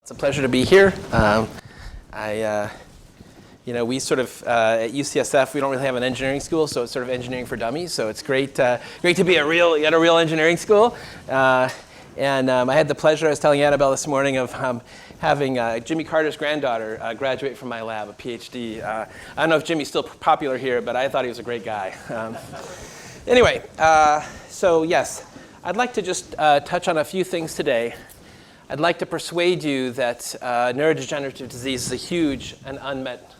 It's a pleasure to be here. We sort of, at UCSF, we don't really have an engineering school, so it's sort of engineering for dummies. So it's great to be at a real engineering school. I had the pleasure, I was telling Annabelle this morning, of having Jimmy Carter's granddaughter graduate from my lab, a PhD. I don't know if Jimmy's still popular here, but I thought he was a great guy. Anyway, so yes, I'd like to just touch on a few things today. I'd like to persuade you that neurodegenerative disease is a huge and unmet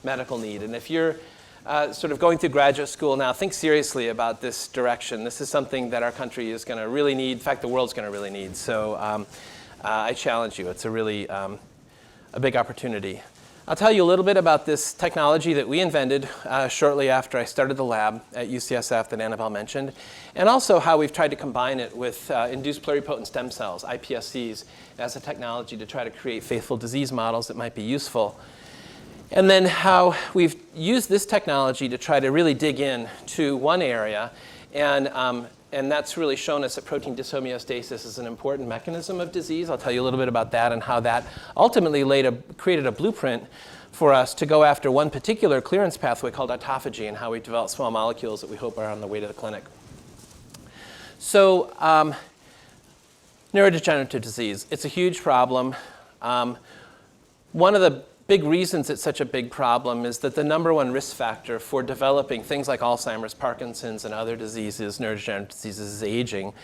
medical need. And if you're sort of going through graduate school now, think seriously about this direction. This is something that our country is going to really need. In fact, the world's going to really need. So I challenge you. It's a really a big opportunity. I'll tell you a little bit about this technology that we invented shortly after I started the lab at UCSF that Annabelle mentioned, and also how we've tried to combine it with induced pluripotent stem cells, iPSCs, as a technology to try to create faithful disease models that might be useful. And then how we've used this technology to try to really dig in to one area, and that's really shown us that protein dishomeostasis is an important mechanism of disease. I'll tell you a little bit about that and how that ultimately created a blueprint for us to go after one particular clearance pathway called autophagy and how we develop small molecules that we hope are on the way to the clinic. So neurodegenerative disease, it's a huge problem. One of the big reasons it's such a big problem is that the number one risk factor for developing things like Alzheimer's, Parkinson's, and other diseases, neurodegenerative diseases, is aging.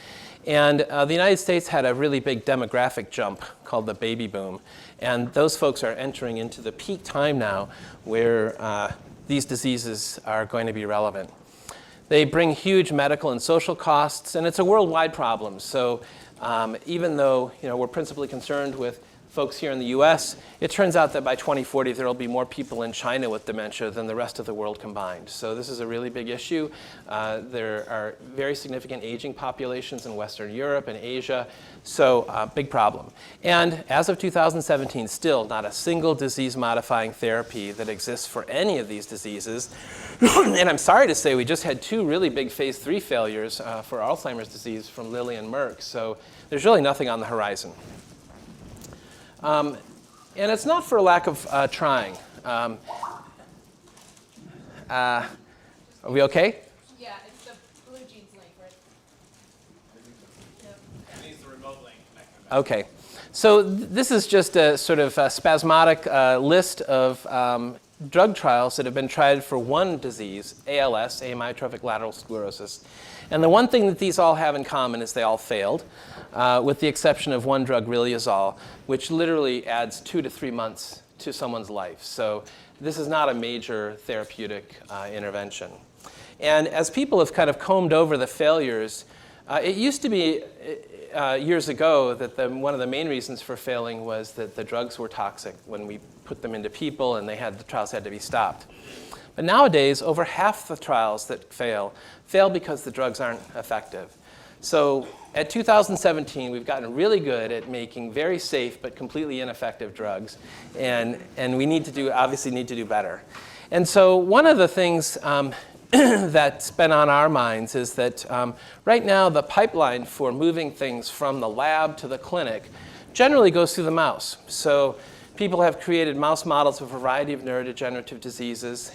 And the United States had a really big demographic jump called the baby boom. And those folks are entering into the peak time now where these diseases are going to be relevant. They bring huge medical and social costs, and it's a worldwide problem. So even though we're principally concerned with folks here in the US, it turns out that by 2040 there will be more people in China with dementia than the rest of the world combined. So this is a really big issue. There are very significant aging populations in Western Europe and Asia, so big problem. And as of 2017, still not a single disease-modifying therapy that exists for any of these diseases. And I'm sorry to say we just had 2 really big phase 3 failures for Alzheimer's disease from Lilly and Merck, so there's really nothing on the horizon. And it's not for lack of trying. Are we okay? Yeah, it's the blue jeans link, right? Yep. It needs the remote link. Okay. So this is just a sort of a spasmodic list of drug trials that have been tried for one disease, ALS, amyotrophic lateral sclerosis. And the one thing that these all have in common is they all failed, with the exception of one drug, riluzole, which literally adds 2 to 3 months to someone's life. So this is not a major therapeutic intervention. And as people have kind of combed over the failures, it used to be years ago that one of the main reasons for failing was that the drugs were toxic when we put them into people and the trials had to be stopped. But nowadays, over half the trials that fail because the drugs aren't effective. So at 2017, we've gotten really good at making very safe but completely ineffective drugs. And we obviously need to do better. And so one of the things that's been on our minds is that right now the pipeline for moving things from the lab to the clinic generally goes through the mouse. So people have created mouse models of a variety of neurodegenerative diseases.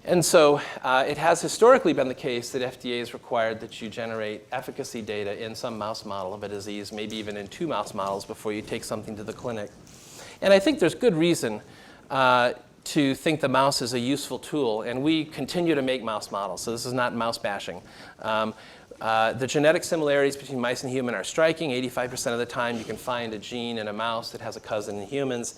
And so it has historically been the case that FDA has required that you generate efficacy data in some mouse model of a disease, maybe even in 2 mouse models before you take something to the clinic. And I think there's good reason to think the mouse is a useful tool. And we continue to make mouse models, so this is not mouse bashing. The genetic similarities between mice and human are striking. 85% of the time you can find a gene in a mouse that has a cousin in humans.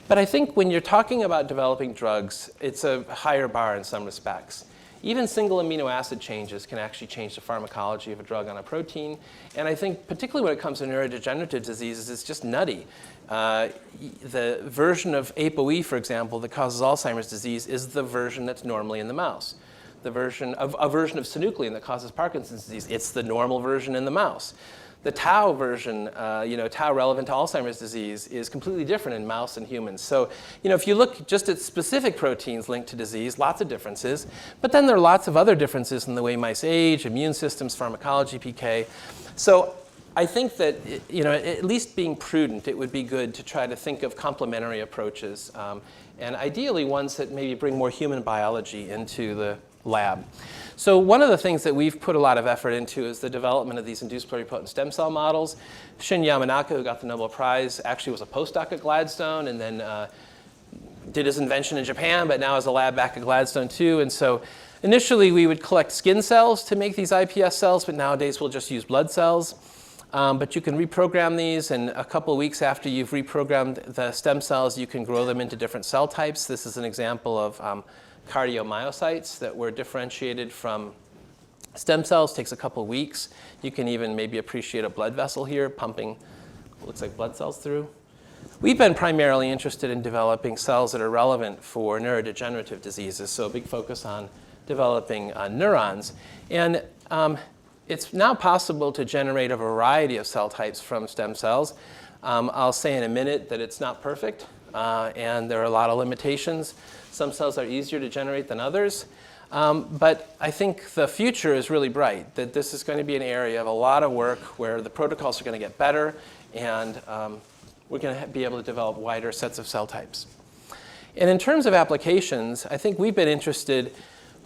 But I think when you're talking about developing drugs, it's a higher bar in some respects. Even single amino acid changes can actually change the pharmacology of a drug on a protein. And I think particularly when it comes to neurodegenerative diseases, it's just nutty. The version of ApoE, for example, that causes Alzheimer's disease is the version that's normally in the mouse. A version of synuclein that causes Parkinson's disease, it's the normal version in the mouse. The tau version, tau relevant to Alzheimer's disease, is completely different in mouse and humans. So, if you look just at specific proteins linked to disease, lots of differences. But then there are lots of other differences in the way mice age, immune systems, pharmacology, PK. So I think that, at least being prudent, it would be good to try to think of complementary approaches, and ideally ones that maybe bring more human biology into the lab. So one of the things that we've put a lot of effort into is the development of these induced pluripotent stem cell models. Shin Yamanaka, who got the Nobel Prize, actually was a postdoc at Gladstone and then did his invention in Japan, but now has a lab back at Gladstone too. And so initially we would collect skin cells to make these iPS cells, but nowadays we'll just use blood cells. But you can reprogram these, and a couple of weeks after you've reprogrammed the stem cells, you can grow them into different cell types. This is an example of cardiomyocytes that were differentiated from stem cells. Takes a couple of weeks. You can even maybe appreciate a blood vessel here pumping what looks like blood cells through. We've been primarily interested in developing cells that are relevant for neurodegenerative diseases, so a big focus on developing neurons. And it's now possible to generate a variety of cell types from stem cells. I'll say in a minute that it's not perfect, and there are a lot of limitations. Some cells are easier to generate than others. But I think the future is really bright, that this is going to be an area of a lot of work where the protocols are going to get better, and we're going to be able to develop wider sets of cell types. And in terms of applications, I think we've been interested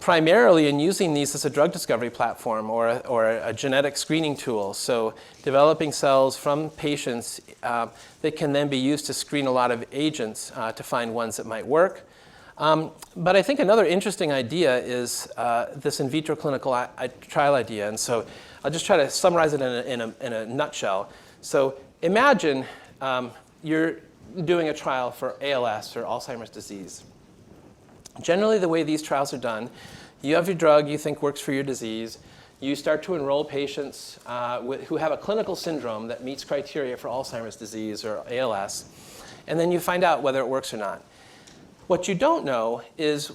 primarily in using these as a drug discovery platform or a genetic screening tool. So developing cells from patients that can then be used to screen a lot of agents to find ones that might work. But I think another interesting idea is this in vitro clinical trial idea. And so I'll just try to summarize it in a nutshell. So imagine you're doing a trial for ALS or Alzheimer's disease. Generally, the way these trials are done, you have your drug you think works for your disease. You start to enroll patients who have a clinical syndrome that meets criteria for Alzheimer's disease or ALS, and then you find out whether it works or not. What you don't know is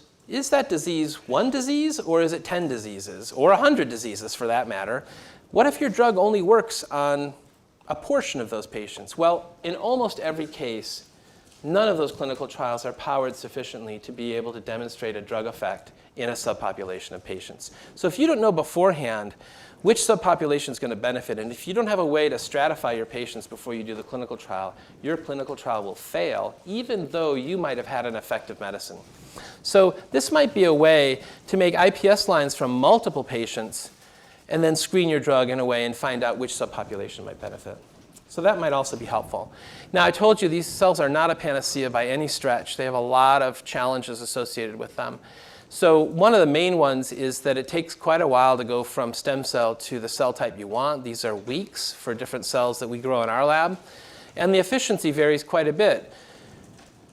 that disease one disease, or is it 10 diseases, or 100 diseases for that matter? What if your drug only works on a portion of those patients? Well, in almost every case, none of those clinical trials are powered sufficiently to be able to demonstrate a drug effect in a subpopulation of patients. So if you don't know beforehand which subpopulation is going to benefit, and if you don't have a way to stratify your patients before you do the clinical trial, your clinical trial will fail, even though you might have had an effective medicine. So this might be a way to make iPS lines from multiple patients and then screen your drug in a way and find out which subpopulation might benefit. So that might also be helpful. Now, I told you these cells are not a panacea by any stretch. They have a lot of challenges associated with them. So one of the main ones is that it takes quite a while to go from stem cell to the cell type you want. These are weeks for different cells that we grow in our lab. And the efficiency varies quite a bit.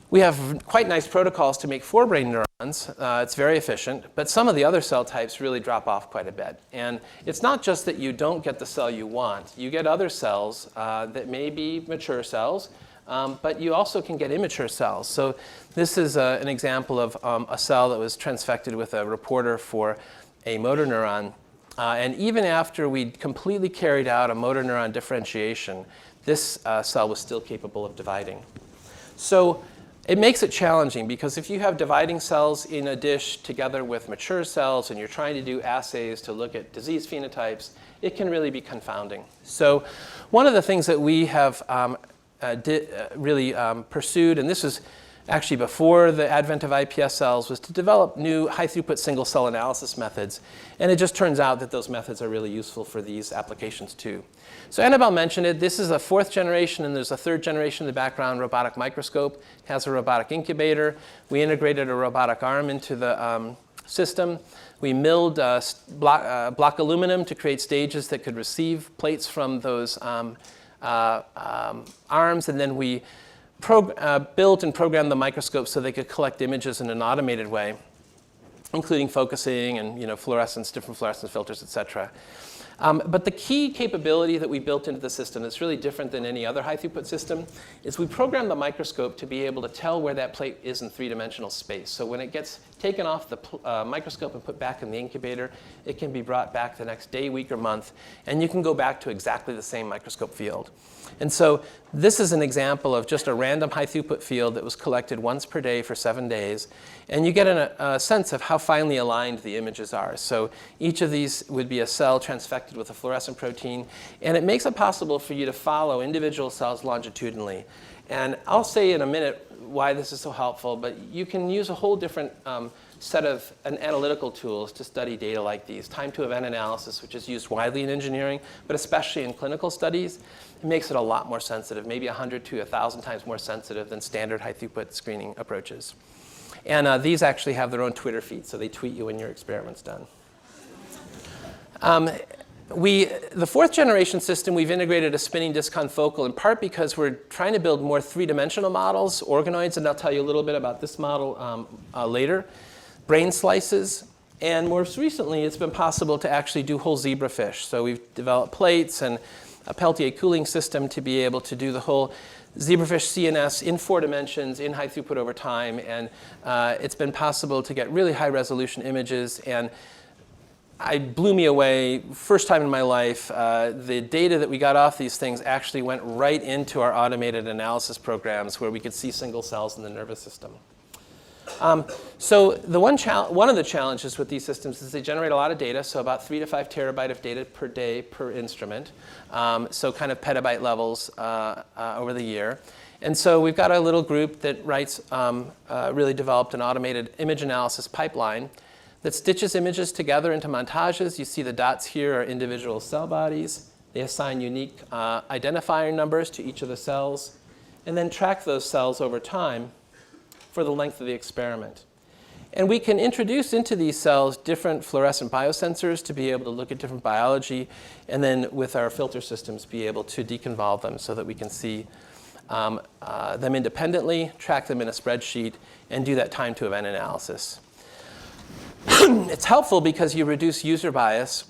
We have quite nice protocols to make forebrain neurons. It's very efficient. But some of the other cell types really drop off quite a bit. And it's not just that you don't get the cell you want. You get other cells that may be mature cells, but you also can get immature cells. So this is an example of a cell that was transfected with a reporter for a motor neuron. And even after we'd completely carried out a motor neuron differentiation, this cell was still capable of dividing. So it makes it challenging, because if you have dividing cells in a dish together with mature cells and you're trying to do assays to look at disease phenotypes, it can really be confounding. So one of the things that we have really pursued, and this was actually before the advent of iPS cells, was to develop new high-throughput single-cell analysis methods. And it just turns out that those methods are really useful for these applications too. So Annabelle mentioned it. This is a 4th generation, and there's a 3rd generation in the background, robotic microscope. It has a robotic incubator. We integrated a robotic arm into the system. We milled block aluminum to create stages that could receive plates from those arms, and then we built and programmed the microscope so they could collect images in an automated way, including focusing and fluorescence, different fluorescence filters, et cetera. But the key capability that we built into the system that's really different than any other high-throughput system is we programmed the microscope to be able to tell where that plate is in 3-dimensional space. So when it gets taken off the microscope and put back in the incubator, it can be brought back the next day, week, or month, and you can go back to exactly the same microscope field. And so this is an example of just a random high-throughput field that was collected once per day for 7 days. And you get a sense of how finely aligned the images are. So each of these would be a cell transfected with a fluorescent protein, and it makes it possible for you to follow individual cells longitudinally. And I'll say in a minute why this is so helpful, but you can use a whole different set of analytical tools to study data like these. Time to event analysis, which is used widely in engineering, but especially in clinical studies, it makes it a lot more sensitive, maybe 100 to 1,000 times more sensitive than standard high throughput screening approaches. And these actually have their own Twitter feed, so they tweet you when your experiment's done. The fourth generation system, we've integrated a spinning disc confocal, in part because we're trying to build more three-dimensional models, organoids, and I'll tell you a little bit about this model later, brain slices, and more recently it's been possible to actually do whole zebrafish. So we've developed plates and a Peltier cooling system to be able to do the whole zebrafish CNS in 4 dimensions in high throughput over time, and it's been possible to get really high resolution images, and it blew me away. First time in my life, the data that we got off these things actually went right into our automated analysis programs where we could see single cells in the nervous system. So one of the challenges with these systems is they generate a lot of data, so about 3 to 5 terabyte of data per day per instrument, so kind of petabyte levels over the year. And so we've got a little group that really developed an automated image analysis pipeline that stitches images together into montages. You see the dots here are individual cell bodies. They assign unique identifier numbers to each of the cells, and then track those cells over time for the length of the experiment. And we can introduce into these cells different fluorescent biosensors to be able to look at different biology, and then with our filter systems be able to deconvolve them so that we can see them independently, track them in a spreadsheet, and do that time to event analysis. It's helpful because you reduce user bias.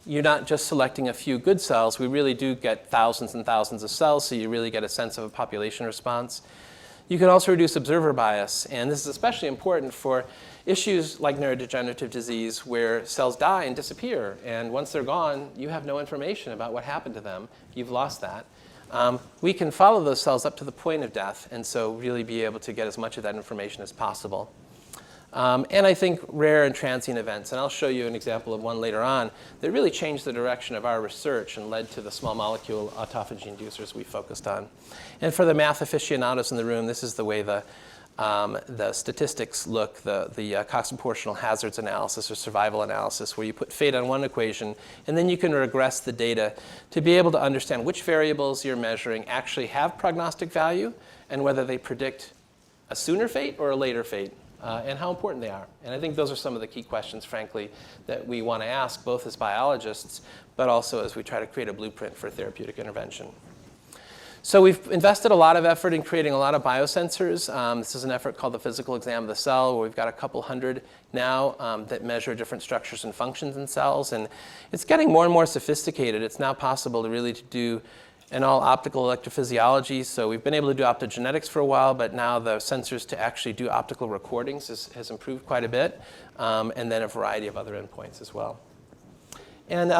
You're not just selecting a few good cells. We really do get thousands and thousands of cells, so you really get a sense of a population response. You can also reduce observer bias, and this is especially important for issues like neurodegenerative disease where cells die and disappear, and once they're gone, you have no information about what happened to them. You've lost that. We can follow those cells up to the point of death, and so really be able to get as much of that information as possible. And I think rare and transient events, and I'll show you an example of one later on, that really changed the direction of our research and led to the small molecule autophagy inducers we focused on. And for the math aficionados in the room, this is the way the statistics look, the Cox proportional hazards analysis or survival analysis, where you put fate on one equation, and then you can regress the data to be able to understand which variables you're measuring actually have prognostic value and whether they predict a sooner fate or a later fate. And how important they are. And I think those are some of the key questions, frankly, that we want to ask both as biologists, but also as we try to create a blueprint for therapeutic intervention. So we've invested a lot of effort in creating a lot of biosensors. This is an effort called the physical exam of the cell, where we've got a couple hundred now that measure different structures and functions in cells. And it's getting more and more sophisticated. It's now possible to really do and all optical electrophysiology. So we've been able to do optogenetics for a while, but now the sensors to actually do optical recordings has improved quite a bit, and then a variety of other endpoints as well. And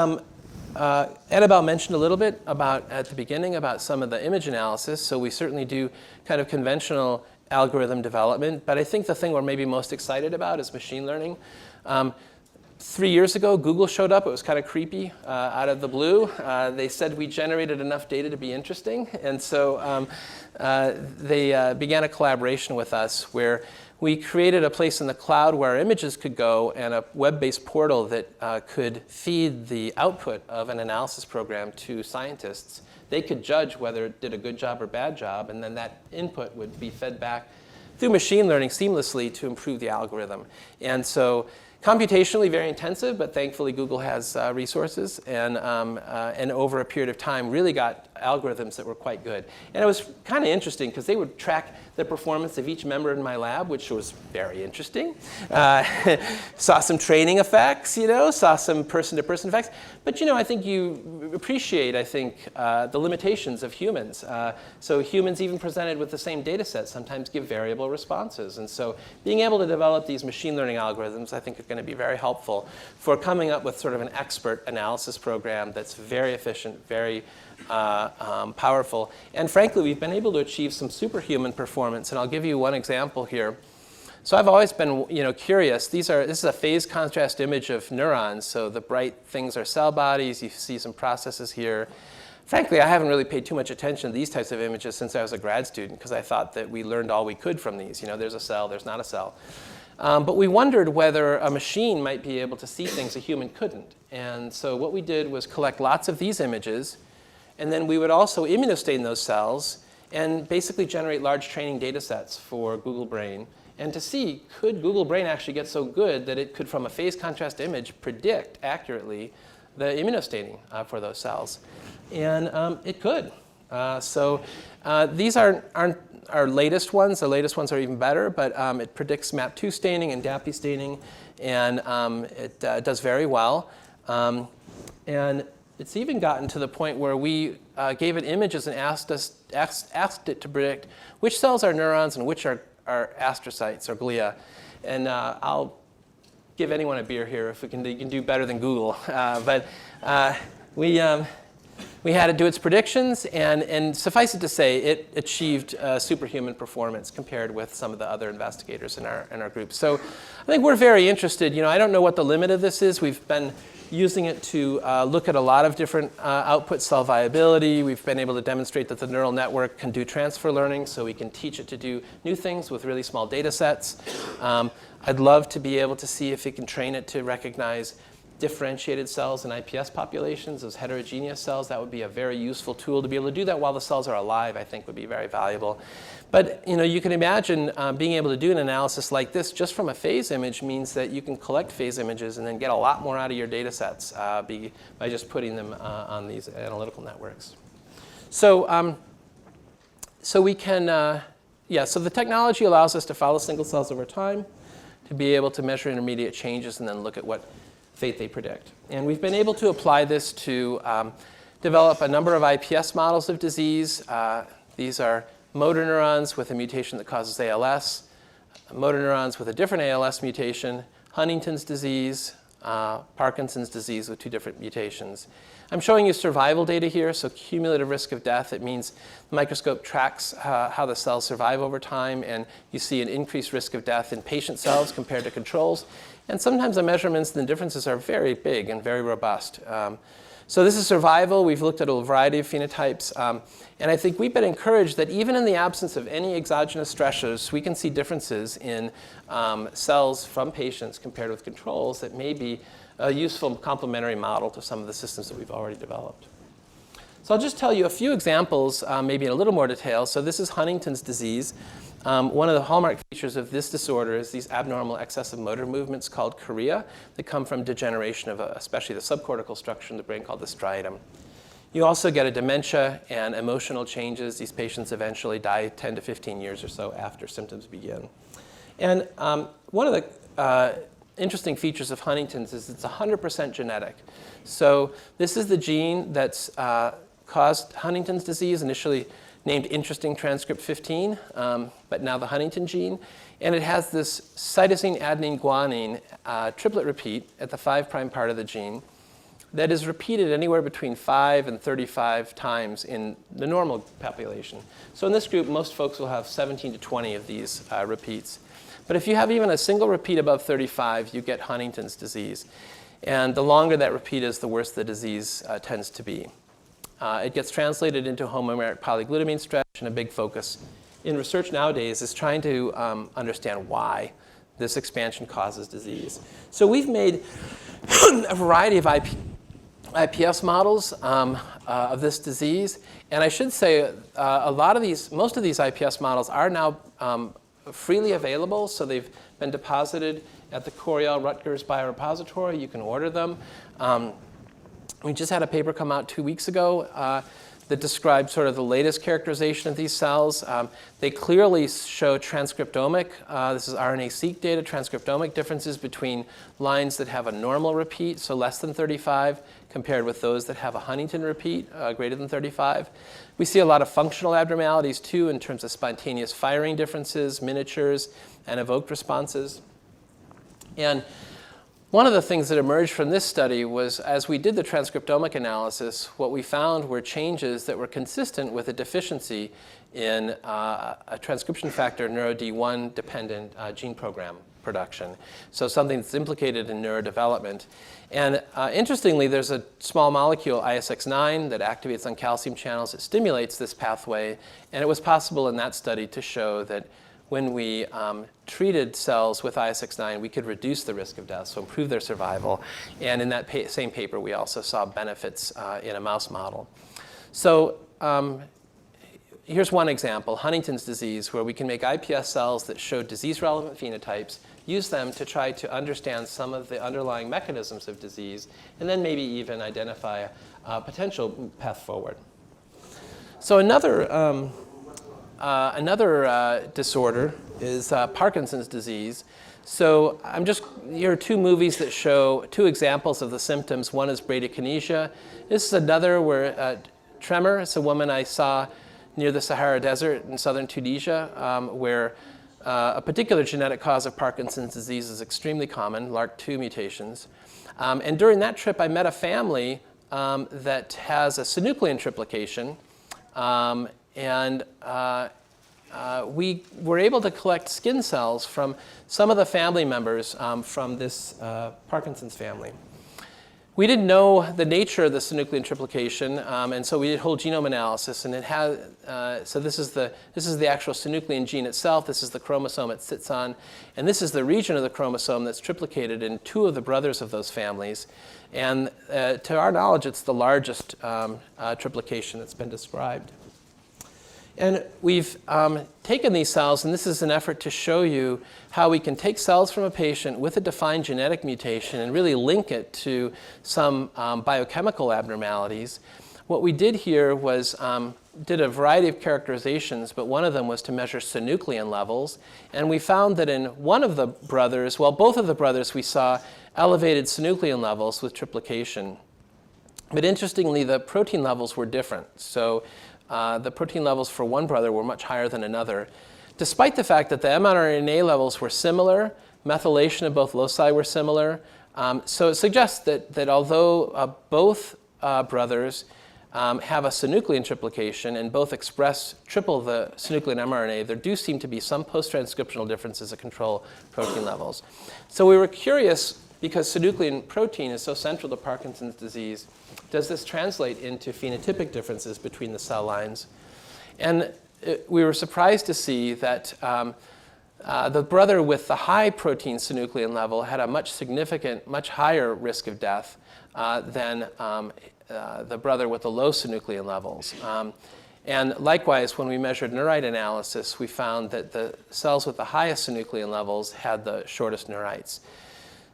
Annabelle mentioned a little bit at the beginning about some of the image analysis. So we certainly do kind of conventional algorithm development, but I think the thing we're maybe most excited about is machine learning. 3 years ago, Google showed up. It was kind of creepy out of the blue. They said we generated enough data to be interesting. And so they began a collaboration with us where we created a place in the cloud where our images could go and a web-based portal that could feed the output of an analysis program to scientists. They could judge whether it did a good job or bad job, and then that input would be fed back through machine learning seamlessly to improve the algorithm. And so computationally very intensive, but thankfully Google has resources, and over a period of time really got algorithms that were quite good. And it was kind of interesting because they would track the performance of each member in my lab, which was very interesting. Saw some training effects, saw some person-to-person effects. But I think you appreciate, the limitations of humans. So humans, even presented with the same data set, sometimes give variable responses. And so being able to develop these machine learning algorithms, I think, are going to be very helpful for coming up with sort of an expert analysis program that's very efficient, very powerful. And frankly, we've been able to achieve some superhuman performance. And I'll give you one example here. So I've always been curious. This is a phase contrast image of neurons. So the bright things are cell bodies. You see some processes here. Frankly, I haven't really paid too much attention to these types of images since I was a grad student because I thought that we learned all we could from these. There's a cell, there's not a cell. But we wondered whether a machine might be able to see things a human couldn't. And so what we did was collect lots of these images, and then we would also immunostain those cells and basically generate large training data sets for Google Brain, and to see, could Google Brain actually get so good that it could, from a phase contrast image, predict accurately the immunostaining for those cells. And it could. These aren't our latest ones. The latest ones are even better, but it predicts MAP2 staining and DAPI staining, and it does very well. And it's even gotten to the point where we gave it images and asked it to predict which cells are neurons and which are astrocytes or glia. And I'll give anyone a beer here if you can do better than Google. We had to do its predictions, and suffice it to say, it achieved superhuman performance compared with some of the other investigators in our group. So I think we're very interested. I don't know what the limit of this is. We've been using it to look at a lot of different output cell viability. We've been able to demonstrate that the neural network can do transfer learning, so we can teach it to do new things with really small data sets. I'd love to be able to see if it can train it to recognize differentiated cells in iPS populations, those heterogeneous cells. That would be a very useful tool. To be able to do that while the cells are alive, I think, would be very valuable. But you can imagine being able to do an analysis like this just from a phase image means that you can collect phase images and then get a lot more out of your data sets by just putting them on these analytical networks. So we can, so the technology allows us to follow single cells over time, to be able to measure intermediate changes and then look at what fate they predict. And we've been able to apply this to develop a number of iPS models of disease. These are motor neurons with a mutation that causes ALS, motor neurons with a different ALS mutation, Huntington's disease, Parkinson's disease with 2 different mutations. I'm showing you survival data here, so cumulative risk of death. It means the microscope tracks how the cells survive over time, and you see an increased risk of death in patient cells compared to controls. And sometimes the measurements and the differences are very big and very robust. So this is survival. We've looked at a variety of phenotypes. And I think we've been encouraged that even in the absence of any exogenous stressors, we can see differences in cells from patients compared with controls that may be a useful complementary model to some of the systems that we've already developed. So I'll just tell you a few examples, maybe in a little more detail. So this is Huntington's disease. One of the hallmark features of this disorder is these abnormal excessive motor movements called chorea that come from degeneration of especially the subcortical structure in the brain called the striatum. You also get a dementia and emotional changes. These patients eventually die 10 to 15 years or so after symptoms begin. And one of the interesting features of Huntington's is it's 100% genetic. So this is the gene that's caused Huntington's disease, initially named interesting transcript 15, but now the Huntington gene. And it has this cytosine, adenine, guanine triplet repeat at the 5' part of the gene that is repeated anywhere between 5 and 35 times in the normal population. So in this group, most folks will have 17 to 20 of these repeats. But if you have even a single repeat above 35, you get Huntington's disease. And the longer that repeat is, the worse the disease tends to be. It gets translated into homomeric polyglutamine stress, and a big focus in research nowadays is trying to understand why this expansion causes disease. So we've made a variety of iPS models of this disease. And I should say most of these iPS models are now freely available. So they've been deposited at the Coriell Rutgers Biorepository. You can order them. We just had a paper come out 2 weeks ago that described sort of the latest characterization of these cells. They clearly show transcriptomic, this is RNA-seq data, transcriptomic differences between lines that have a normal repeat, so less than 35, compared with those that have a Huntington repeat, greater than 35. We see a lot of functional abnormalities too in terms of spontaneous firing differences, miniatures, and evoked responses. And One of the things that emerged from this study was, as we did the transcriptomic analysis, what we found were changes that were consistent with a deficiency in a transcription factor NeuroD1 dependent gene program production. So something that's implicated in neurodevelopment. And interestingly, there's a small molecule, ISX9, that activates on calcium channels. It stimulates this pathway. And it was possible in that study to show that when we treated cells with ISX9, we could reduce the risk of death, so improve their survival. And in that same paper, we also saw benefits in a mouse model. So here's one example, Huntington's disease, where we can make iPS cells that show disease-relevant phenotypes, use them to try to understand some of the underlying mechanisms of disease, and then maybe even identify a potential path forward. So another disorder is Parkinson's disease. So here are two movies that show two examples of the symptoms. One is bradykinesia. This is another where tremor. It's a woman I saw near the Sahara Desert in southern Tunisia, where a particular genetic cause of Parkinson's disease is extremely common, LRRK2 mutations. And during that trip, I met a family that has a synuclein triplication. And we were able to collect skin cells from some of the family members from this Parkinson's family. We didn't know the nature of the synuclein triplication, and so we did whole genome analysis. And it has so this is the actual synuclein gene itself. This is the chromosome it sits on, and this is the region of the chromosome that's triplicated in two of the brothers of those families. And to our knowledge, it's the largest triplication that's been described. And we've taken these cells, and this is an effort to show you how we can take cells from a patient with a defined genetic mutation and really link it to some biochemical abnormalities. What we did here was did a variety of characterizations, but one of them was to measure synuclein levels. And we found that in one of the brothers, well, both of the brothers, we saw elevated synuclein levels with triplication. But interestingly, the protein levels were different. So the protein levels for one brother were much higher than another, despite the fact that the mRNA levels were similar, methylation of both loci were similar. So it suggests that although both brothers have a synuclein triplication and both express triple the synuclein mRNA, there do seem to be some post-transcriptional differences that control protein levels. So we were curious, because synuclein protein is so central to Parkinson's disease, does this translate into phenotypic differences between the cell lines? And we were surprised to see that the brother with the high protein synuclein level had a much higher risk of death than the brother with the low synuclein levels. And likewise, when we measured neurite analysis, we found that the cells with the highest synuclein levels had the shortest neurites.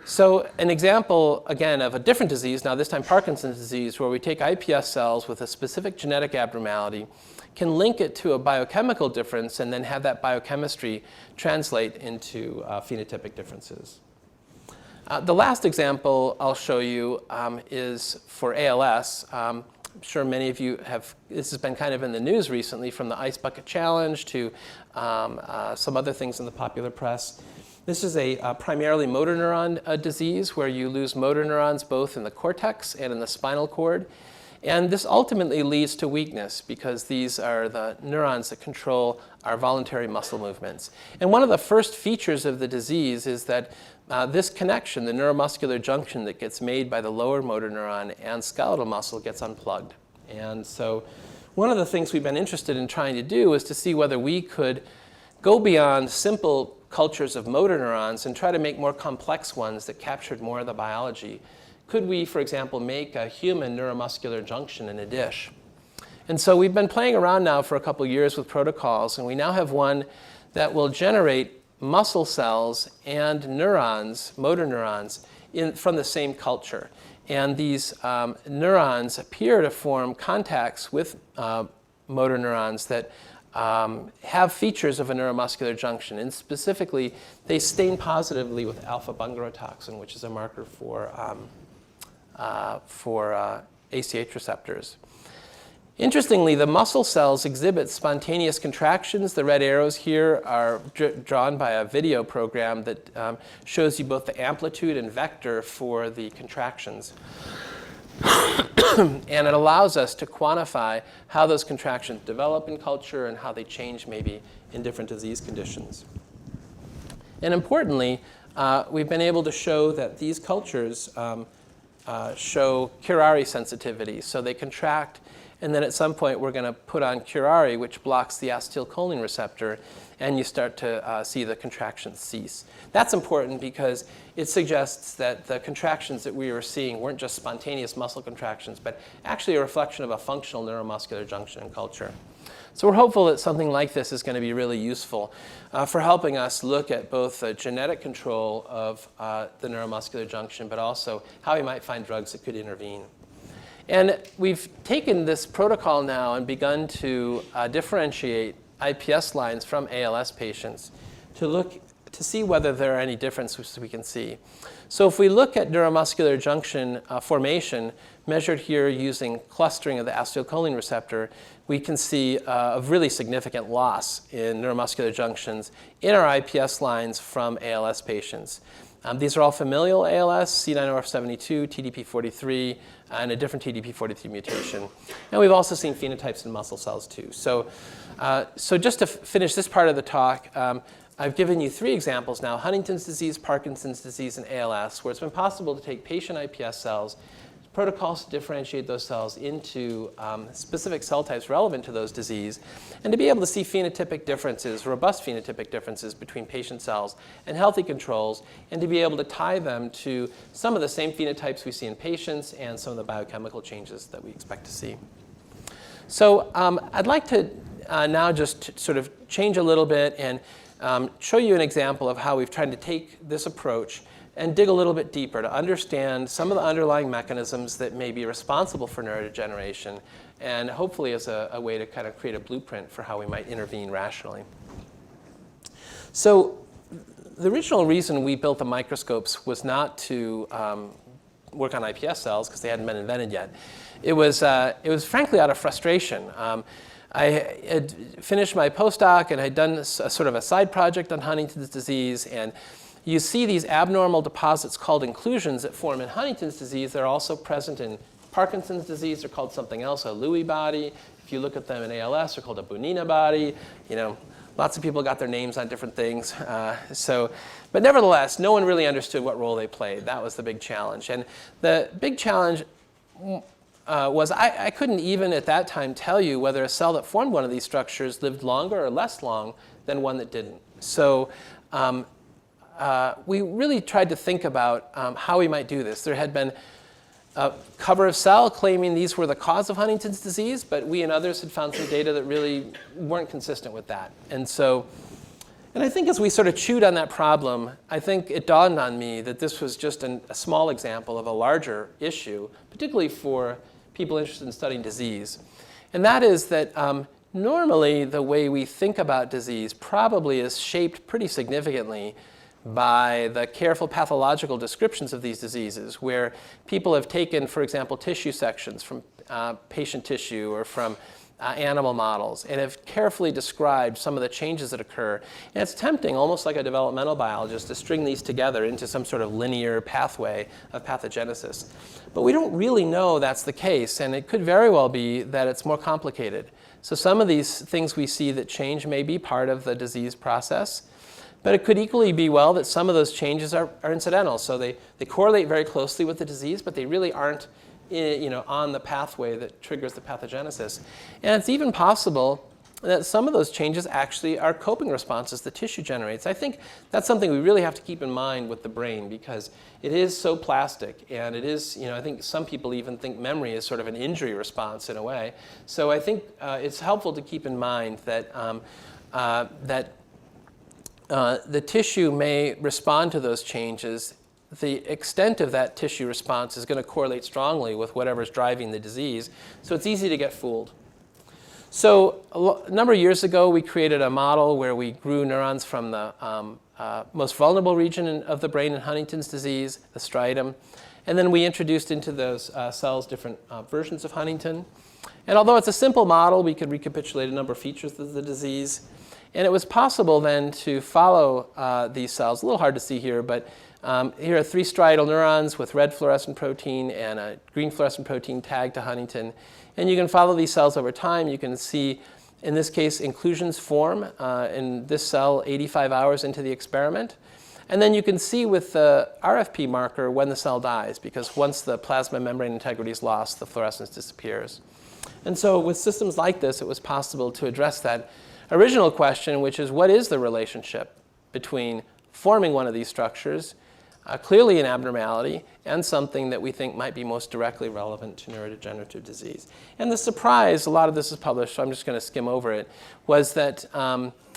So an example, again, of a different disease, now this time Parkinson's disease, where we take iPS cells with a specific genetic abnormality, can link it to a biochemical difference, and then have that biochemistry translate into phenotypic differences. The last example I'll show you is for ALS. I'm sure many of you this has been kind of in the news recently, from the Ice Bucket Challenge to some other things in the popular press. This is a primarily motor neuron disease where you lose motor neurons both in the cortex and in the spinal cord. And this ultimately leads to weakness, because these are the neurons that control our voluntary muscle movements. And one of the first features of the disease is that this connection, the neuromuscular junction that gets made by the lower motor neuron and skeletal muscle, gets unplugged. And so one of the things we've been interested in trying to do is to see whether we could go beyond simple cultures of motor neurons and try to make more complex ones that captured more of the biology. Could we, for example, make a human neuromuscular junction in a dish? And so we've been playing around now for a couple years with protocols, and we now have one that will generate muscle cells and neurons, motor neurons, from the same culture. And these neurons appear to form contacts with motor neurons that have features of a neuromuscular junction. And specifically, they stain positively with alpha-bungarotoxin, which is a marker for ACH receptors. Interestingly, the muscle cells exhibit spontaneous contractions. The red arrows here are drawn by a video program that shows you both the amplitude and vector for the contractions. And it allows us to quantify how those contractions develop in culture and how they change maybe in different disease conditions. And importantly, we've been able to show that these cultures show curare sensitivity. So they contract, and then at some point we're going to put on curare, which blocks the acetylcholine receptor, and you start to see the contractions cease. That's important because it suggests that the contractions that we were seeing weren't just spontaneous muscle contractions, but actually a reflection of a functional neuromuscular junction in culture. So we're hopeful that something like this is going to be really useful for helping us look at both the genetic control of the neuromuscular junction, but also how we might find drugs that could intervene. And we've taken this protocol now and begun to differentiate iPS lines from ALS patients to see whether there are any differences we can see. So if we look at neuromuscular junction formation, measured here using clustering of the acetylcholine receptor, we can see a really significant loss in neuromuscular junctions in our iPS lines from ALS patients. These are all familial ALS, C9orf72, TDP43, and a different TDP43 mutation. And we've also seen phenotypes in muscle cells too. So just to finish this part of the talk, I've given you 3 examples now: Huntington's disease, Parkinson's disease, and ALS, where it's been possible to take patient iPS cells, protocols to differentiate those cells into specific cell types relevant to those disease, and to be able to see phenotypic differences, robust phenotypic differences between patient cells and healthy controls, and to be able to tie them to some of the same phenotypes we see in patients and some of the biochemical changes that we expect to see. So I'd like to now just sort of change a little bit and show you an example of how we've tried to take this approach and dig a little bit deeper to understand some of the underlying mechanisms that may be responsible for neurodegeneration, and hopefully as a way to kind of create a blueprint for how we might intervene rationally. So the original reason we built the microscopes was not to work on iPS cells, because they hadn't been invented yet. It was frankly out of frustration. I had finished my postdoc and I'd done sort of a side project on Huntington's disease, and you see these abnormal deposits called inclusions that form in Huntington's disease. They're also present in Parkinson's disease. They're called something else, a Lewy body. If you look at them in ALS, they're called a Bunina body. You know, lots of people got their names on different things. But nevertheless, no one really understood what role they played. That was the big challenge. And the big challenge was I couldn't even at that time tell you whether a cell that formed one of these structures lived longer or less long than one that didn't. So we really tried to think about how we might do this. There had been a cover of Cell claiming these were the cause of Huntington's disease, but we and others had found some data that really weren't consistent with that. And I think as we sort of chewed on that problem, I think it dawned on me that this was just a small example of a larger issue, particularly for people interested in studying disease. And that is that normally the way we think about disease probably is shaped pretty significantly by the careful pathological descriptions of these diseases, where people have taken, for example, tissue sections from patient tissue or from animal models and have carefully described some of the changes that occur. And it's tempting, almost like a developmental biologist, to string these together into some sort of linear pathway of pathogenesis. But we don't really know that's the case, and it could very well be that it's more complicated. So some of these things we see that change may be part of the disease process, but it could equally be well that some of those changes are incidental. So they correlate very closely with the disease, but they really aren't on the pathway that triggers the pathogenesis. And it's even possible that some of those changes actually are coping responses the tissue generates. I think that's something we really have to keep in mind with the brain, because it is so plastic, and it is, I think some people even think memory is sort of an injury response in a way. So I think it's helpful to keep in mind that the tissue may respond to those changes. The extent of that tissue response is going to correlate strongly with whatever's driving the disease, so it's easy to get fooled. So a number of years ago, we created a model where we grew neurons from the most vulnerable region of the brain in Huntington's disease, the striatum, and then we introduced into those cells different versions of Huntington. And although it's a simple model, we could recapitulate a number of features of the disease. And it was possible then to follow these cells. A little hard to see here, but here are 3 striatal neurons with red fluorescent protein and a green fluorescent protein tagged to Huntington. And you can follow these cells over time. You can see, in this case, inclusions form in this cell 85 hours into the experiment. And then you can see with the RFP marker when the cell dies, because once the plasma membrane integrity is lost, the fluorescence disappears. And so with systems like this, it was possible to address that original question, which is, what is the relationship between forming one of these structures, clearly an abnormality, and something that we think might be most directly relevant to neurodegenerative disease? And the surprise, a lot of this is published, so I'm just going to skim over it, was that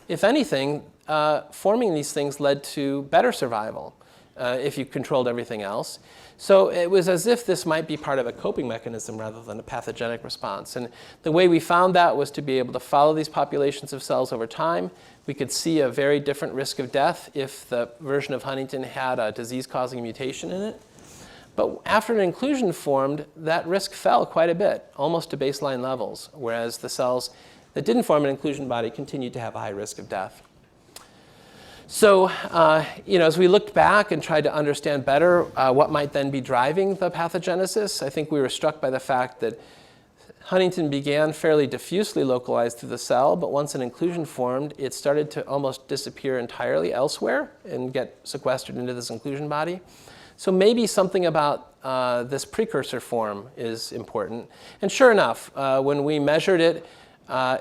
if anything, forming these things led to better survival if you controlled everything else. So it was as if this might be part of a coping mechanism rather than a pathogenic response. And the way we found that was to be able to follow these populations of cells over time. We could see a very different risk of death if the version of Huntington had a disease-causing mutation in it. But after an inclusion formed, that risk fell quite a bit, almost to baseline levels, whereas the cells that didn't form an inclusion body continued to have a high risk of death. So as we looked back and tried to understand better what might then be driving the pathogenesis, I think we were struck by the fact that Huntington began fairly diffusely localized through the cell, but once an inclusion formed, it started to almost disappear entirely elsewhere and get sequestered into this inclusion body. So maybe something about this precursor form is important. And sure enough, when we measured it,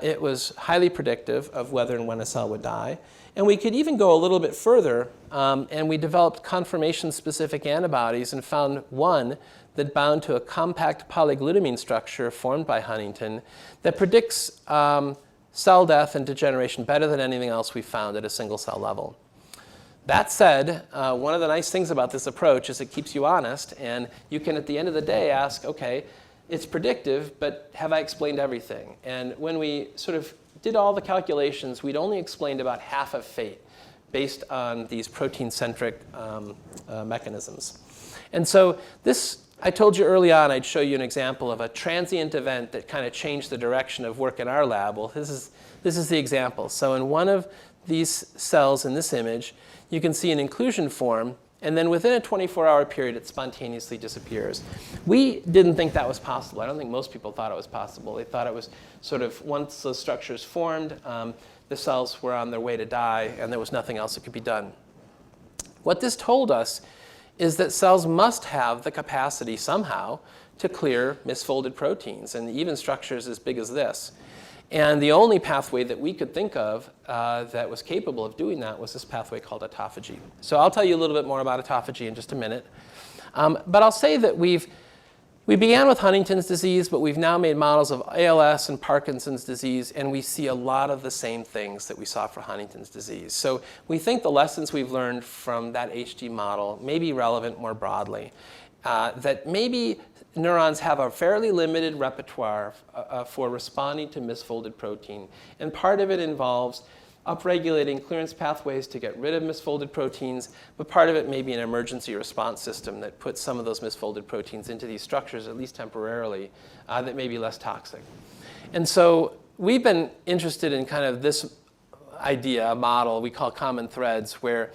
it was highly predictive of whether and when a cell would die. And we could even go a little bit further, and we developed conformation-specific antibodies and found one that bound to a compact polyglutamine structure formed by Huntington that predicts cell death and degeneration better than anything else we found at a single cell level. That said, one of the nice things about this approach is it keeps you honest, and you can, at the end of the day, ask, okay, it's predictive, but have I explained everything? And when we sort of did all the calculations, we'd only explained about half of fate based on these protein-centric mechanisms. And so this, I told you early on, I'd show you an example of a transient event that kind of changed the direction of work in our lab. Well, this is the example. So in one of these cells in this image, you can see an inclusion form, and then within a 24-hour period, it spontaneously disappears. We didn't think that was possible. I don't think most people thought it was possible. They thought it was sort of, once those structures formed, the cells were on their way to die, and there was nothing else that could be done. What this told us is that cells must have the capacity somehow to clear misfolded proteins, and even structures as big as this. And the only pathway that we could think of that was capable of doing that was this pathway called autophagy. So I'll tell you a little bit more about autophagy in just a minute. But I'll say that we began with Huntington's disease, but we've now made models of ALS and Parkinson's disease, and we see a lot of the same things that we saw for Huntington's disease. So we think the lessons we've learned from that HD model may be relevant more broadly. That maybe neurons have a fairly limited repertoire for responding to misfolded protein. And part of it involves upregulating clearance pathways to get rid of misfolded proteins, but part of it may be an emergency response system that puts some of those misfolded proteins into these structures, at least temporarily, that may be less toxic. And so we've been interested in kind of this idea, a model we call common threads, where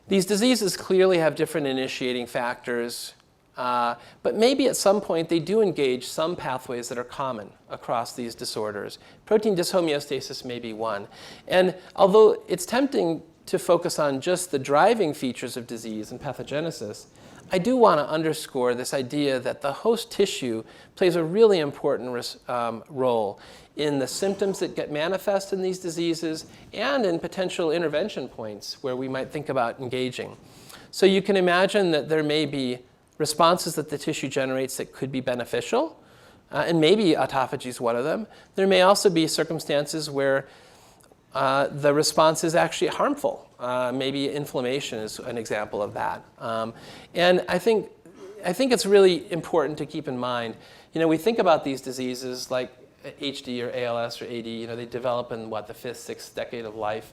these diseases clearly have different initiating factors, but maybe at some point they do engage some pathways that are common across these disorders. Protein dyshomeostasis may be one. And although it's tempting to focus on just the driving features of disease and pathogenesis, I do want to underscore this idea that the host tissue plays a really important role in the symptoms that get manifest in these diseases and in potential intervention points where we might think about engaging. So you can imagine that there may be responses that the tissue generates that could be beneficial, and maybe autophagy is one of them. There may also be circumstances where the response is actually harmful. Maybe inflammation is an example of that. And I think it's really important to keep in mind, we think about these diseases like HD or ALS or AD, they develop in the 5th, 6th decade of life.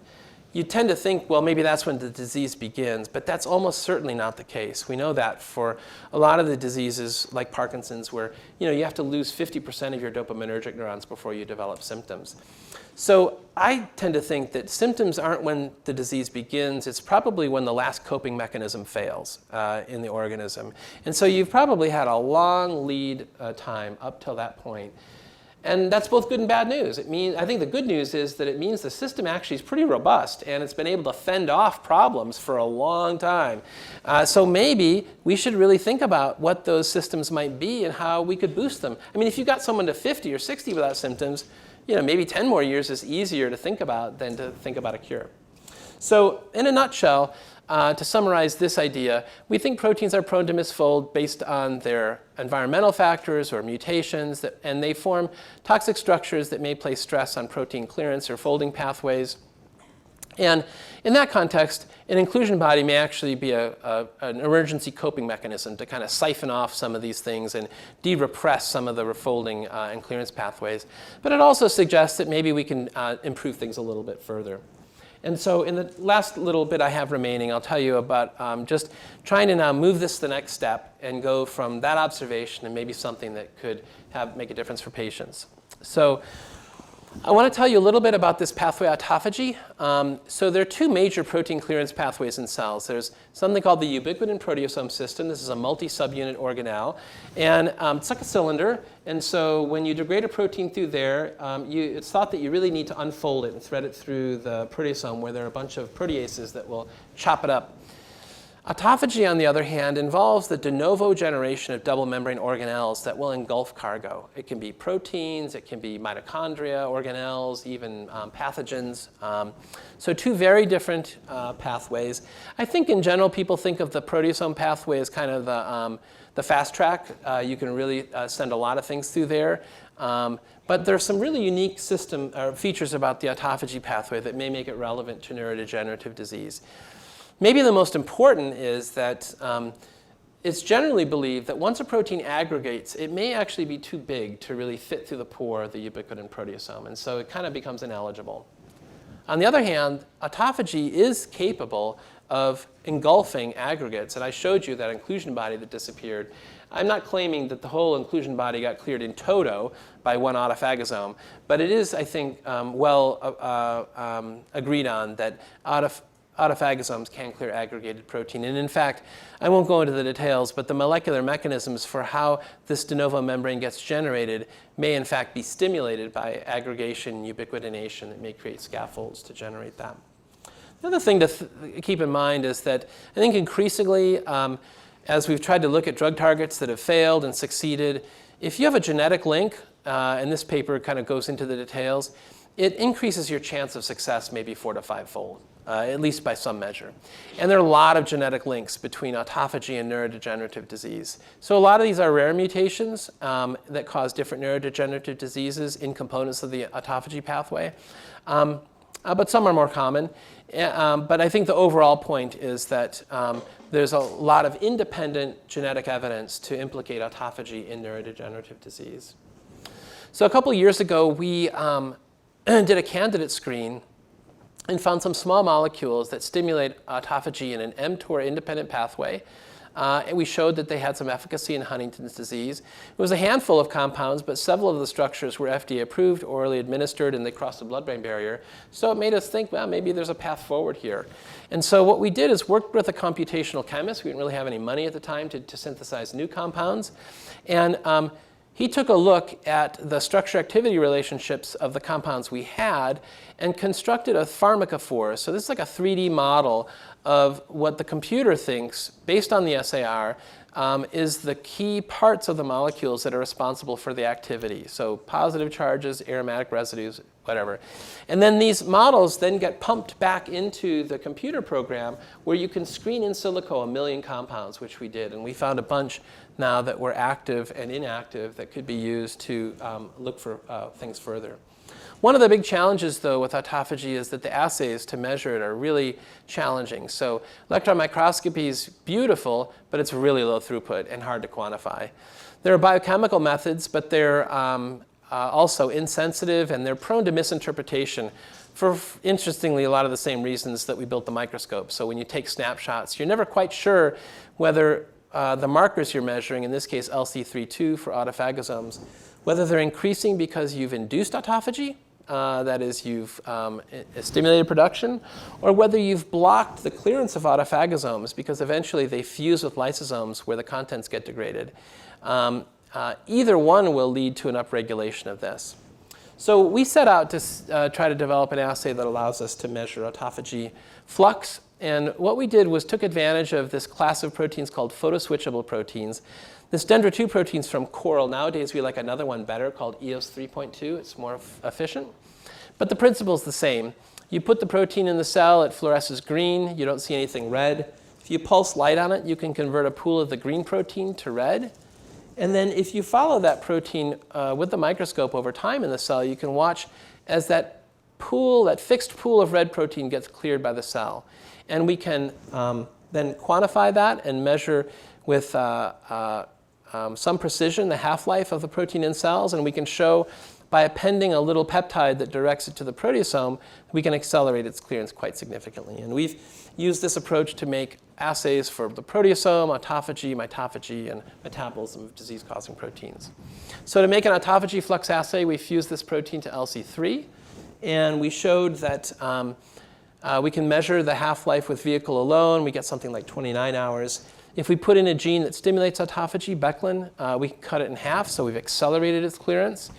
you tend to think, well, maybe that's when the disease begins, but that's almost certainly not the case. We know that for a lot of the diseases like Parkinson's, where you have to lose 50% of your dopaminergic neurons before you develop symptoms. So I tend to think that symptoms aren't when the disease begins. It's probably when the last coping mechanism fails in the organism. And so you've probably had a long lead time up till that point. And that's both good and bad news. I think the good news is that it means the system actually is pretty robust, and it's been able to fend off problems for a long time. So maybe we should really think about what those systems might be and how we could boost them. I mean, if you got someone to 50 or 60 without symptoms, maybe 10 more years is easier to think about than to think about a cure. So in a nutshell, to summarize this idea, we think proteins are prone to misfold based on their environmental factors or mutations, and they form toxic structures that may place stress on protein clearance or folding pathways. And in that context, an inclusion body may actually be an emergency coping mechanism to kind of siphon off some of these things and de-repress some of the refolding and clearance pathways. But it also suggests that maybe we can improve things a little bit further. And so in the last little bit I have remaining, I'll tell you about just trying to now move this to the next step and go from that observation and maybe something that could make a difference for patients. So I want to tell you a little bit about this pathway autophagy. So there are two major protein clearance pathways in cells. There's something called the ubiquitin proteasome system. This is a multi-subunit organelle. And it's like a cylinder. And so when you degrade a protein through there, it's thought that you really need to unfold it and thread it through the proteasome, where there are a bunch of proteases that will chop it up. Autophagy, on the other hand, involves the de novo generation of double membrane organelles that will engulf cargo. It can be proteins, it can be mitochondria, organelles, even pathogens. So two very different pathways. I think in general people think of the proteasome pathway as kind of the fast track. You can really send a lot of things through there. But there's some really unique features about the autophagy pathway that may make it relevant to neurodegenerative disease. Maybe the most important is that it's generally believed that once a protein aggregates, it may actually be too big to really fit through the pore of the ubiquitin proteasome, and so it kind of becomes ineligible. On the other hand, autophagy is capable of engulfing aggregates, and I showed you that inclusion body that disappeared. I'm not claiming that the whole inclusion body got cleared in toto by one autophagosome, but it is, I think, agreed on that autophagosomes can clear aggregated protein. And in fact, I won't go into the details, but the molecular mechanisms for how this de novo membrane gets generated may in fact be stimulated by aggregation ubiquitination that may create scaffolds to generate that. The other thing to keep in mind is that I think increasingly, as we've tried to look at drug targets that have failed and succeeded, if you have a genetic link, and this paper kind of goes into the details, it increases your chance of success maybe 4 to 5-fold. At least by some measure. And there are a lot of genetic links between autophagy and neurodegenerative disease. So a lot of these are rare mutations that cause different neurodegenerative diseases in components of the autophagy pathway. But some are more common. But I think the overall point is that there's a lot of independent genetic evidence to implicate autophagy in neurodegenerative disease. So a couple years ago, we did a candidate screen and found some small molecules that stimulate autophagy in an mTOR-independent pathway. And we showed that they had some efficacy in Huntington's disease. It was a handful of compounds, but several of the structures were FDA approved, orally administered, and they crossed the blood-brain barrier. So it made us think, well, maybe there's a path forward here. And so what we did is worked with a computational chemist. We didn't really have any money at the time to synthesize new compounds. And he took a look at the structure-activity relationships of the compounds we had and constructed a pharmacophore. So this is like a 3D model of what the computer thinks, based on the SAR, is the key parts of the molecules that are responsible for the activity. So positive charges, aromatic residues, whatever. And then these models then get pumped back into the computer program where you can screen in silico 1 million compounds, which we did. And we found a bunch now that were active and inactive that could be used to look for things further. One of the big challenges, though, with autophagy is that the assays to measure it are really challenging. So electron microscopy is beautiful, but it's really low throughput and hard to quantify. There are biochemical methods, but they're also insensitive, and they're prone to misinterpretation for, interestingly, a lot of the same reasons that we built the microscope. So when you take snapshots, you're never quite sure whether the markers you're measuring, in this case LC32 for autophagosomes, whether they're increasing because you've induced autophagy, that is, you've stimulated production, or whether you've blocked the clearance of autophagosomes because eventually they fuse with lysosomes where the contents get degraded. Either one will lead to an upregulation of this. So we set out to try to develop an assay that allows us to measure autophagy flux. And what we did was took advantage of this class of proteins called photoswitchable proteins. This Dendro2 protein's from coral. Nowadays, we like another one better called EOS 3.2. It's more efficient. But the principle's the same. You put the protein in the cell, it fluoresces green. You don't see anything red. If you pulse light on it, you can convert a pool of the green protein to red. And then if you follow that protein with the microscope over time in the cell, you can watch as that pool, that fixed pool of red protein gets cleared by the cell. And we can then quantify that and measure with some precision the half-life of the protein in cells. And we can show by appending a little peptide that directs it to the proteasome, we can accelerate its clearance quite significantly. And we've used this approach to make assays for the proteasome, autophagy, mitophagy, and metabolism of disease-causing proteins. So to make an autophagy flux assay, we fused this protein to LC3. And we showed that we can measure the half-life with vehicle alone. We get something like 29 hours. If we put in a gene that stimulates autophagy, Becklin, we can cut it in half, so we've accelerated its clearance.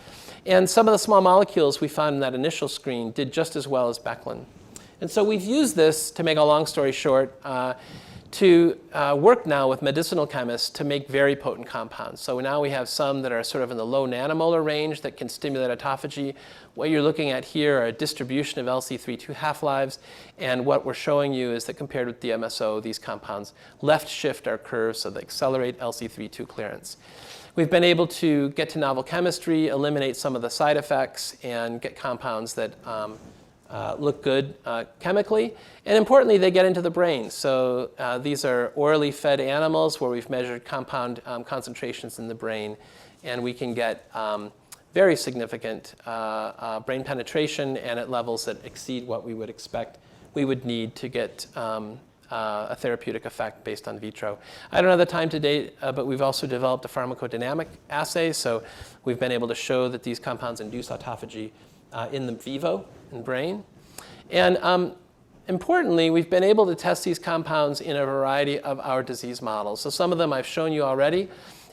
And some of the small molecules we found in that initial screen did just as well as Becklin. And so we've used this, to make a long story short, to work now with medicinal chemists to make very potent compounds. So now we have some that are sort of in the low nanomolar range that can stimulate autophagy. What you're looking at here are a distribution of LC32 half-lives. And what we're showing you is that compared with DMSO, these compounds left shift our curve so they accelerate LC32 clearance. We've been able to get to novel chemistry, eliminate some of the side effects, and get compounds that look good chemically. And importantly, they get into the brain. So these are orally fed animals where we've measured compound concentrations in the brain. And we can get very significant brain penetration and at levels that exceed what we would expect we would need to get a therapeutic effect based on vitro. I don't have the time to date, but we've also developed a pharmacodynamic assay. So we've been able to show that these compounds induce autophagy in the vivo, in brain. And importantly, we've been able to test these compounds in a variety of our disease models. So some of them I've shown you already.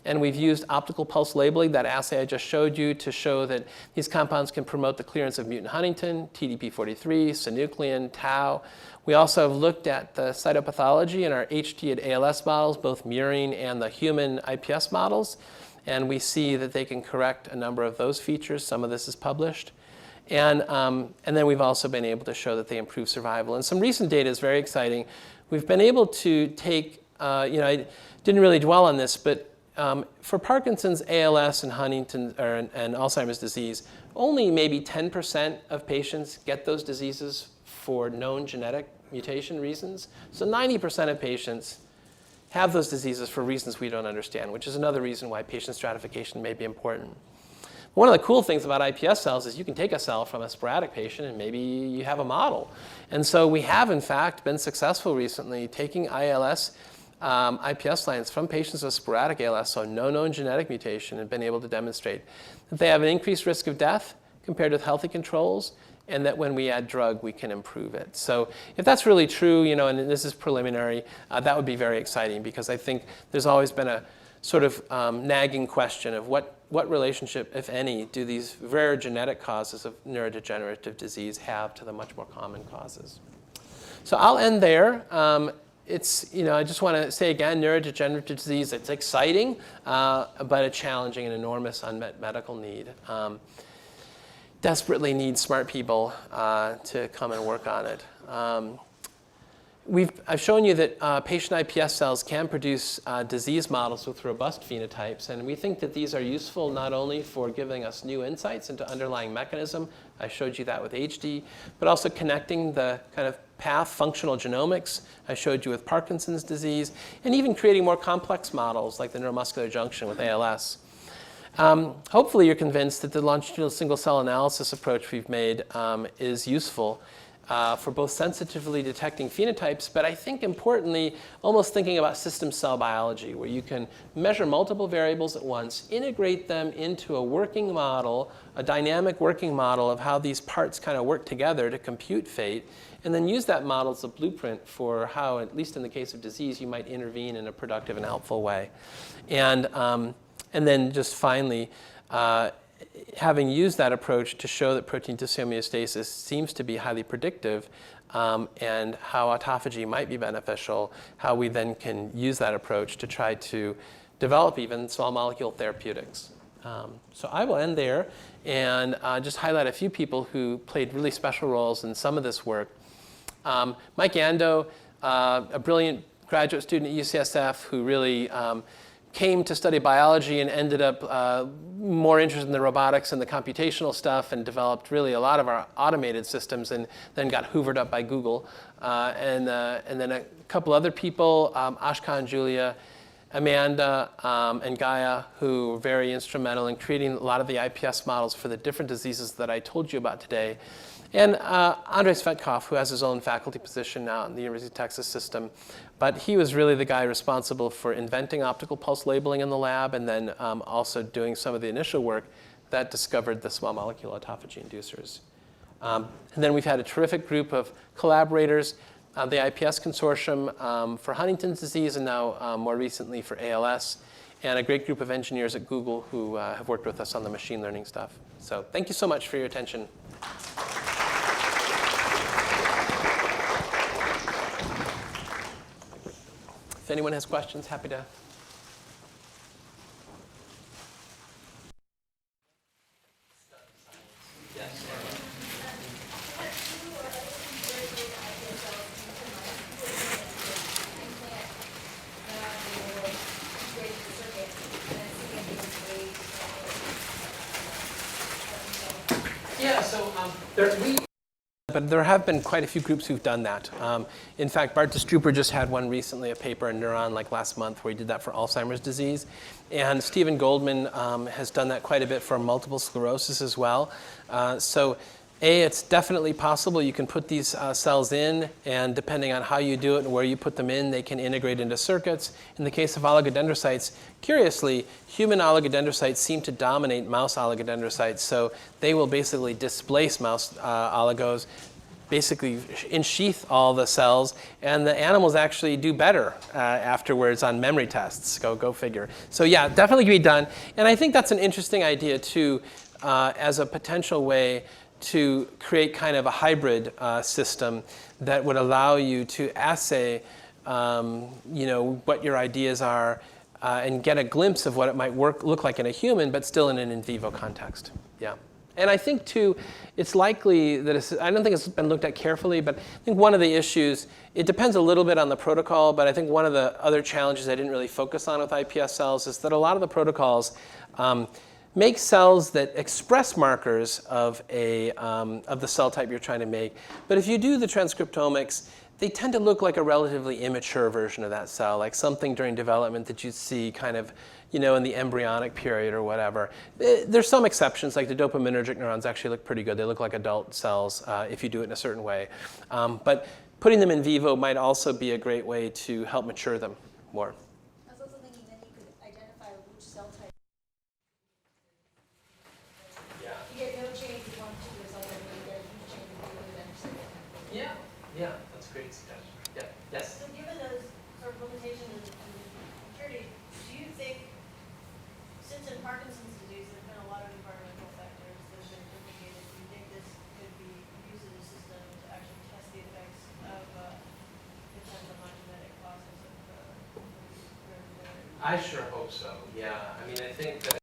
And we've used optical pulse labeling, that assay I just showed you, to show that these compounds can promote the clearance of mutant huntingtin, TDP43, synuclein, tau. We also have looked at the cytopathology in our HT and ALS models, both murine and the human iPS models. And we see that they can correct a number of those features. Some of this is published. And then we've also been able to show that they improve survival. And some recent data is very exciting. We've been able to take, I didn't really dwell on this, but for Parkinson's, ALS, and Huntington, and Alzheimer's disease, only maybe 10% of patients get those diseases for known genetic mutation reasons. So 90% of patients have those diseases for reasons we don't understand, which is another reason why patient stratification may be important. One of the cool things about iPS cells is you can take a cell from a sporadic patient and maybe you have a model. And so we have, in fact, been successful recently taking ILS iPS lines from patients with sporadic ALS, so no known genetic mutation, and been able to demonstrate that they have an increased risk of death compared with healthy controls, and that when we add drug, we can improve it. So if that's really true, and this is preliminary, that would be very exciting, because I think there's always been a sort of nagging question of what relationship, if any, do these rare genetic causes of neurodegenerative disease have to the much more common causes. So I'll end there. I just want to say again, neurodegenerative disease, it's exciting, but a challenging and enormous unmet medical need. Desperately need smart people to come and work on it. I've shown you that patient iPS cells can produce disease models with robust phenotypes, and we think that these are useful not only for giving us new insights into underlying mechanism, I showed you that with HD, but also connecting the kind of path functional genomics I showed you with Parkinson's disease, and even creating more complex models like the neuromuscular junction with ALS. Hopefully you're convinced that the longitudinal single-cell analysis approach we've made is useful for both sensitively detecting phenotypes, but I think importantly, almost thinking about system cell biology, where you can measure multiple variables at once, integrate them into a working model, a dynamic working model of how these parts kind of work together to compute fate, and then use that model as a blueprint for how, at least in the case of disease, you might intervene in a productive and helpful way. And then just finally, having used that approach to show that protein tissue homeostasis seems to be highly predictive, and how autophagy might be beneficial, how we then can use that approach to try to develop even small molecule therapeutics. So I will end there and just highlight a few people who played really special roles in some of this work. Mike Ando, a brilliant graduate student at UCSF who really came to study biology and ended up more interested in the robotics and the computational stuff and developed really a lot of our automated systems and then got hoovered up by Google. And then a couple other people, Ashka and Julia, Amanda and Gaia, who were very instrumental in creating a lot of the iPS models for the different diseases that I told you about today. And Andrei Svetkov, who has his own faculty position now in the University of Texas system. But he was really the guy responsible for inventing optical pulse labeling in the lab and then also doing some of the initial work that discovered the small molecule autophagy inducers. And then we've had a terrific group of collaborators, the iPS Consortium for Huntington's disease and now more recently for ALS, and a great group of engineers at Google who have worked with us on the machine learning stuff. So thank you so much for your attention. If anyone has questions, happy to. Yeah, so but there have been quite a few groups who've done that. In fact, Bart de Strooper just had one recently, a paper in Neuron like last month where he did that for Alzheimer's disease. And Stephen Goldman has done that quite a bit for multiple sclerosis as well. So it's definitely possible. You can put these cells in, and depending on how you do it and where you put them in, they can integrate into circuits. In the case of oligodendrocytes, curiously, human oligodendrocytes seem to dominate mouse oligodendrocytes. So they will basically displace mouse oligos, basically ensheath all the cells, and the animals actually do better afterwards on memory tests. Go figure. So yeah, definitely can be done. And I think that's an interesting idea too, as a potential way to create kind of a hybrid system that would allow you to assay what your ideas are and get a glimpse of what it might look like in a human, but still in an in vivo context. Yeah. And I think, too, it's likely that I don't think it's been looked at carefully, but I think one of the issues, it depends a little bit on the protocol, but I think one of the other challenges I didn't really focus on with iPS cells is that a lot of the protocols make cells that express markers of the cell type you're trying to make. But if you do the transcriptomics, they tend to look like a relatively immature version of that cell, like something during development that you see kind of in the embryonic period or whatever. There's some exceptions, like the dopaminergic neurons actually look pretty good. They look like adult cells if you do it in a certain way. But putting them in vivo might also be a great way to help mature them more. I was also thinking that you could identify which cell type. Yeah. You get no change with one particular cell type, but you get a huge change with the other cell. Yeah, that's a great suggestion. Yeah. Yes? So given those sort of limitations and impurity, do you think, since in Parkinson's disease there's been a lot of environmental factors that have been implicated, do you think this could be used as a system to actually test the effects of potential non-genetic causes of I sure hope so. Yeah. I mean, I think that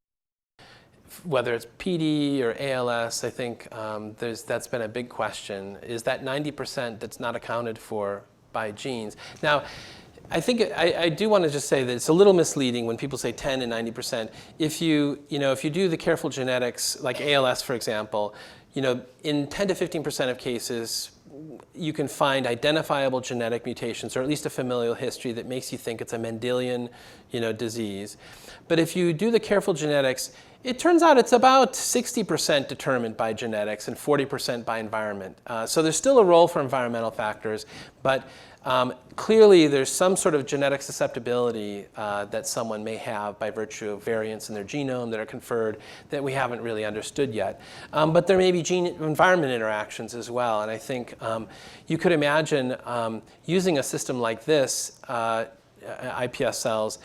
whether it's PD or ALS, I think that's been a big question. Is that 90% that's not accounted for by genes? Now, I think I do want to just say that it's a little misleading when people say 10 and 90%. If you do the careful genetics, like ALS, for example, in 10 to 15% of cases, you can find identifiable genetic mutations, or at least a familial history that makes you think it's a Mendelian, disease. But if you do the careful genetics, it turns out it's about 60% determined by genetics and 40% by environment. So there's still a role for environmental factors, but clearly there's some sort of genetic susceptibility that someone may have by virtue of variants in their genome that are conferred that we haven't really understood yet. But there may be gene-environment interactions as well, and I think you could imagine using a system like this, iPS cells,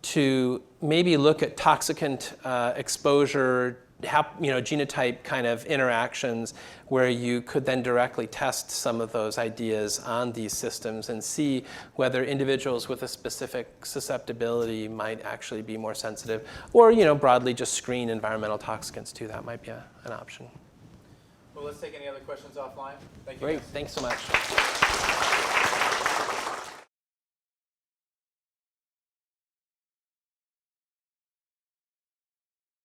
to maybe look at toxicant exposure, genotype kind of interactions where you could then directly test some of those ideas on these systems and see whether individuals with a specific susceptibility might actually be more sensitive, or broadly just screen environmental toxicants too. That might be an option. Well, let's take any other questions offline. Thank you. Great, thanks so much.